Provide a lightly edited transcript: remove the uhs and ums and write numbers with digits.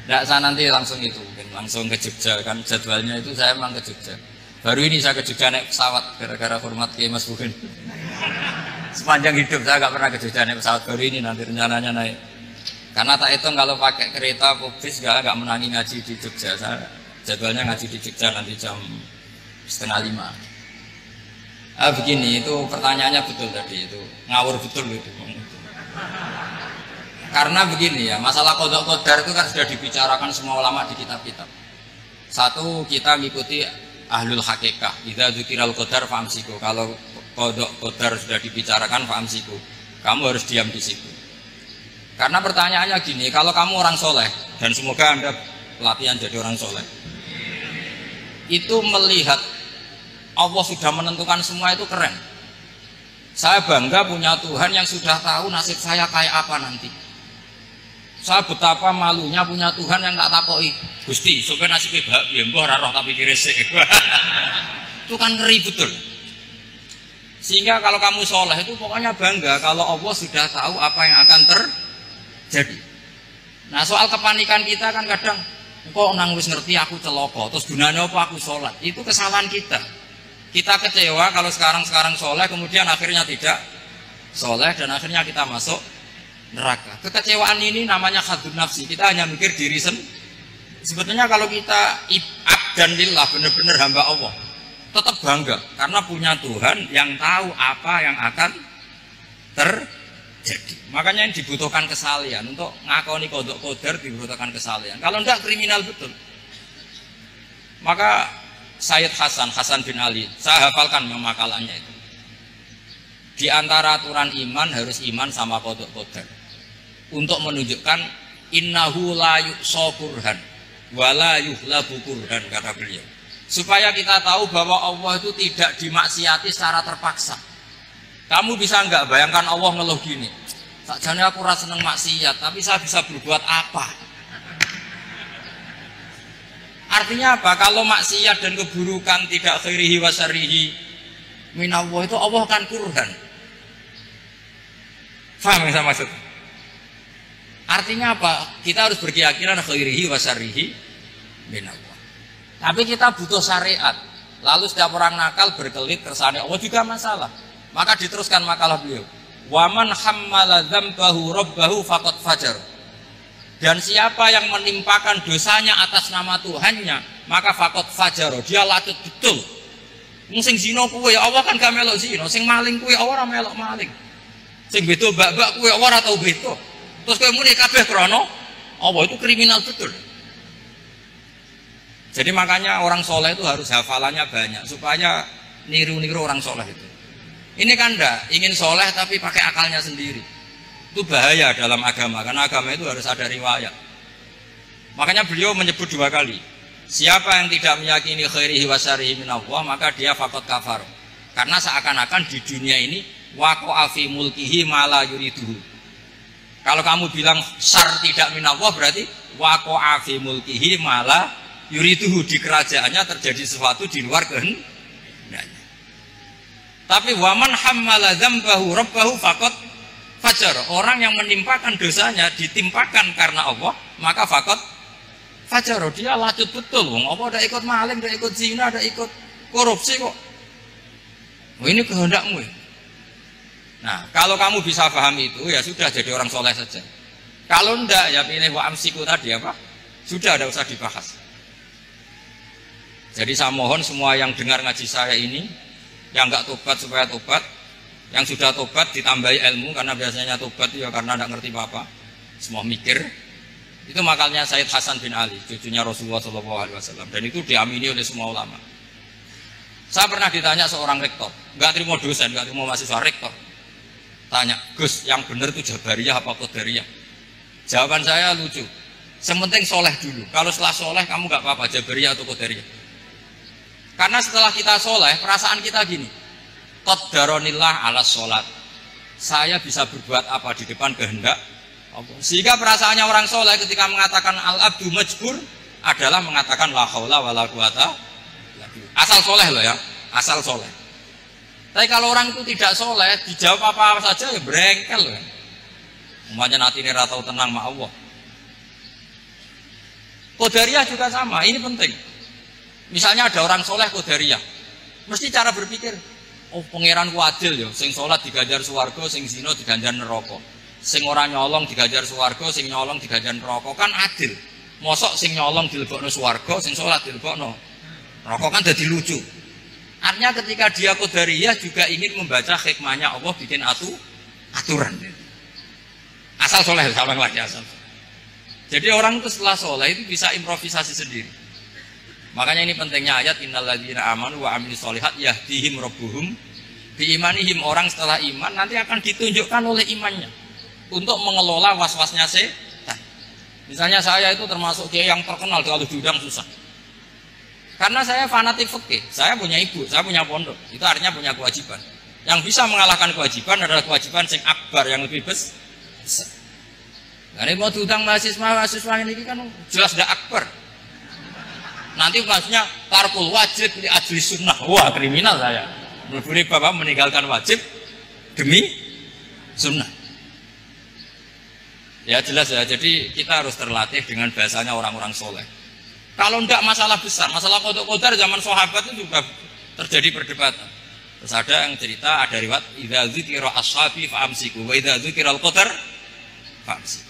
Tidak, saya nanti langsung itu, mungkin langsung ke Jogja kan jadwalnya itu saya memang ke Jogja. Baru ini saya ke Jogja naik pesawat gara-gara hormat Kiai Mas Bukin. Sepanjang hidup saya nggak pernah ke Jogja naik pesawat, baru ini nanti rencananya naik. Karena tak hitung kalau pakai kereta bis nggak menangi ngaji di Jogja. Saya jadwalnya ngaji di Jogja nanti jam 4:30. Begini, itu pertanyaannya betul tadi, itu ngawur betul itu. Karena begini ya, masalah qada qadar itu kan sudah dibicarakan semua ulama di kitab-kitab. Satu, kita mengikuti ahlul hakikah. Idza dzikiral qadar famsiku. Kalau qada qadar sudah dibicarakan famsiku, kamu harus diam di situ. Karena pertanyaannya gini, kalau kamu orang soleh, dan semoga Anda pelatihan jadi orang soleh, itu melihat Allah sudah menentukan semua, itu keren. Saya bangga punya Tuhan yang sudah tahu nasib saya kayak apa nanti. Saya betapa malunya punya Tuhan yang tak takoi, Gusti, supaya nasibnya bahagia, mbah roh tapi kiresik. Itu kan ngeri betul. Sehingga kalau kamu soleh itu pokoknya bangga kalau Allah sudah tahu apa yang akan terjadi. Nah, soal kepanikan kita kan kadang, kok nang wis ngerti aku celoko, terus gunanya apa aku sholat? Itu kesalahan kita. Kita kecewa kalau sekarang soleh, kemudian akhirnya tidak soleh dan akhirnya kita masuk neraka. Kekecewaan ini namanya khadun nafsi. Kita hanya mikir diri sendiri. Sebetulnya kalau kita abdan lillah, benar-benar hamba Allah, tetap bangga karena punya Tuhan yang tahu apa yang akan terjadi. Makanya yang dibutuhkan kesalian untuk ngakoni qada qadar, dibutuhkan kesalian. Kalau enggak kriminal betul. Maka Sayyid Hasan bin Ali, saya hafalkan makalannya itu. Di antara aturan iman harus iman sama qada qadar. Untuk menunjukkan innahu la yuqsa qurhan wa la yuhlabu qurhan, kata beliau. Supaya kita tahu bahwa Allah itu tidak dimaksiati secara terpaksa. Kamu bisa enggak bayangkan Allah ngeluh gini, sakjane aku ora seneng maksiat, tapi saya bisa berbuat apa? Artinya apa? Kalau maksiat dan keburukan tidak khairihi wa syarrihi minallah, itu Allah kan kurhan. Faham yang saya maksud? Artinya apa? Kita harus berkeyakinan khairihi wa syarrihi minallah. Tapi kita butuh syariat. Lalu setiap orang nakal berkelit kersane Allah juga masalah. Maka diteruskan makalah beliau. Waman hammala dzambahu rabbahu faqad fajar. Dan siapa yang menimpakan dosanya atas nama Tuhannya, maka faqad fajar. Dia lacut betul. Sing zina kuwe ya Allah kan gak melok zina, sing maling kuwe ora melok maling. Sing beto bak-bak kuwe ora tau beto. Terus kowe muni kabeh krana Allah, itu kriminal betul. Jadi makanya orang soleh itu harus hafalannya banyak supaya niru-niru orang soleh itu. Ini kan enggak ingin soleh tapi pakai akalnya sendiri. Itu bahaya dalam agama, karena agama itu harus ada riwayat. Makanya beliau menyebut 2 kali. Siapa yang tidak meyakini khairihi wa syarrihi minallah, maka dia faqad kafar. Karena seakan-akan di dunia ini waqa'a fi mulkihi ma la yuriduhu. Kalau kamu bilang syar tidak minallah, berarti waqa'a fi mulkihi ma la yuriduhu, di kerajaannya terjadi sesuatu di luar kehendaknya. Tapi waman hammala dzambahu rabbahu faqad fajar. Orang yang menimpakan dosanya ditimpakan karena Allah, maka faqad fajar. Dia lacut betul. Wong apa ada ikut maling, ada ikut zina, ada ikut korupsi kok. Oh, ini kehendakmu. Nah, kalau kamu bisa paham itu, ya sudah jadi orang soleh saja. Kalau enggak, ya pilih wa amsiku tadi apa? Sudah, tidak usah dibahas. Jadi saya mohon semua yang dengar ngaji saya ini, yang enggak tobat supaya tobat, yang sudah tobat ditambahi ilmu, karena biasanya tobat ya karena tidak ngerti apa-apa, semua mikir. Itu makalnya Sayyid Hasan bin Ali, cucunya Rasulullah SAW, dan itu diamini oleh semua ulama. Saya pernah ditanya seorang rektor, nggak terima dosen, nggak terima mahasiswa, rektor. Tanya, Gus, yang benar itu Jabariyah apa Qadariyah? Jawaban saya lucu, sementing soleh dulu. Kalau setelah soleh kamu nggak apa-apa, Jabariyah atau Qadariyah. Karena setelah kita soleh, perasaan kita gini, qaddaronillah ala sholat, saya bisa berbuat apa di depan kehendak Allah. Sehingga perasaannya orang soleh ketika mengatakan al-abdu majbur adalah mengatakan la haula wala quwata, asal soleh loh ya, asal soleh. Tapi kalau orang itu tidak soleh, dijawab apa saja ya brengkel loh. Umpamanya nanti ini ratau tenang sama Allah. Qadariyah juga sama, ini penting. Misalnya ada orang soleh Qadariyah, mesti cara berpikir, oh pangeranku adil ya, sing sholat diganjar swarga, sing zina diganjar neraka. Sing ora nyolong diganjar swarga, sing nyolong diganjar neraka, kan adil. Mosok sing nyolong dilebokno swarga, sing sholat dilebokno neraka, kan jadi lucu. Artinya ketika dia Qadariyah juga ingin membaca hikmahnya Allah bikin aturan. Asal soleh, sama lagi asal. Jadi orang itu setelah soleh itu bisa improvisasi sendiri. Makanya ini pentingnya ayat innal ladzina amanu wa amilus sholihat yahdihim rabbuhum bi imanihim. Orang setelah iman nanti akan ditunjukkan oleh imannya untuk mengelola was-wasnya setan. Misalnya saya itu termasuk kiai yang terkenal kalau diundang susah. Karena saya fanatik fikih, saya punya ibu, saya punya pondok. Itu artinya punya kewajiban. Yang bisa mengalahkan kewajiban adalah kewajiban sing akbar yang lebih besar. Karena mau diundang mahasiswa ini kan jelas tidak akbar. Nanti maksudnya tarkul wajib di ajli sunnah. Wah kriminal saya. Meleburi bapak meninggalkan wajib demi sunnah. Ya jelas ya. Jadi kita harus terlatih dengan bahasanya orang-orang soleh. Kalau tidak masalah besar, masalah qadar zaman sahabat itu juga terjadi perdebatan. Terus ada yang cerita, ada riwayat idza dzikra ashabi fa'amsiku wa idza dzikra al-qadar fa'amsiku.